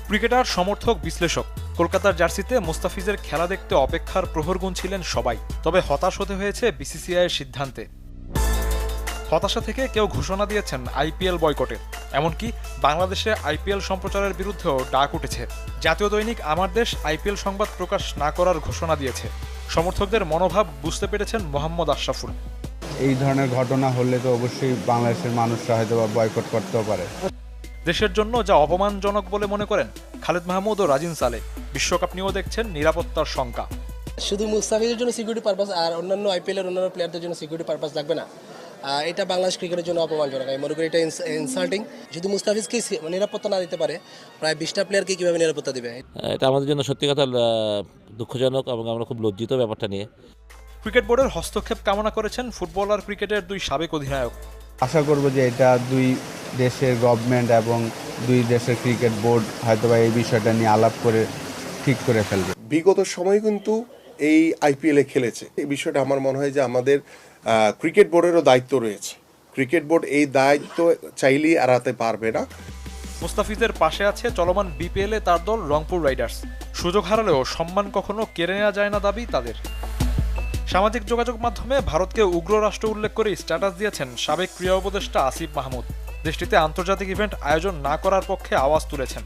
Cricketer, সমর্থক, বিশ্লেষক, কলকাতার জার্সিতে মুস্তাফিজের খেলা দেখতে অপেক্ষার প্রহর গুনছিলেন সবাই। তবে হতাশ হতে হয়েছে বিসিসিআইয়ের সিদ্ধান্তে। হতাশা থেকে কেউ ঘোষণা দিয়েছেন আইপিএল বয়কটের। এমনকি বাংলাদেশে আইপিএল সম্প্রচারের বিরুদ্ধেও ডাক উঠেছে। জাতীয় দৈনিক আমার দেশ আইপিএল সংবাদ প্রকাশ না করার ঘোষণা দিয়েছে। সমর্থকদের মনোভাব বুঝতে পেরেছেন মোহাম্মদ আশরাফুল। এই ধরনের ঘটনা হলে তো অবশ্যই বাংলাদেশের মানুষরা হয়তো বয়কট করতেও পারে। দেশের জন্য যা অপমানজনক বলে মনে করেন খালেদ মাহমুদ ও রাজিন সালে। বিশ্বকাপ নিয়েও দেখছেন নিরাপত্তার শঙ্কা। শুধু মুস্তাফিজের জন্য সিকিউরিটি পারপাস আর অন্যান্য আইপিএলের অন্যান্য প্লেয়ারদের জন্য সিকিউরিটি পারপাস লাগবে না। এটা বাংলাদেশ ক্রিকেটের জন্য অপমানজনক। আমি মনে করি এটা ইনসাল্টিং। যদি মুস্তাফিজকে নিরাপত্তা না দিতে পারে, প্রায় 20টা প্লেয়ারকে কীভাবে নিরাপত্তা দেবে? এটা আমাদের জন্য সত্যি কথা দুঃখজনক এবং আমরা খুব লজ্জিত ব্যাপারটা নিয়ে। ক্রিকেট বোর্ডের হস্তক্ষেপ কামনা করেছেন ফুটবল আর ক্রিকেটের দুই সাবেক অধিনায়ক। আশা করব যে এটা দুই দেশের গভর্নমেন্ট এবং দুই দেশের ক্রিকেট বোর্ড হয়তোবা এই বিষয়টা নিয়ে আলাপ করে ঠিক করে ফেলবে। বিগত সময় কিন্তু এই আইপিএলে খেলেছে। এই বিষয়টা আমার মনে হয় যে আমাদের ক্রিকেট বোর্ডেরও দায়িত্ব রয়েছে। ক্রিকেট বোর্ড এই দায়িত্ব চাইলেই এড়াতে পারবে না। মুস্তাফিজের পাশে আছে চলমান বিপিএলে তার দল রংপুর রাইডার্স। সুযোগ হারালেও সম্মান কখনো কেড়ে নেওয়া যায় না দাবি তাদের। সামাজিক যোগাযোগ মাধ্যমে ভারতকে উগ্র রাষ্ট্র উল্লেখ করে স্ট্যাটাস দিয়েছেন সাবেক ক্রীড়া উপদেষ্টা আসিফ মাহমুদ। দেশটিতে আন্তর্জাতিক ইভেন্ট আয়োজন না করার পক্ষে আওয়াজ তুলেছেন।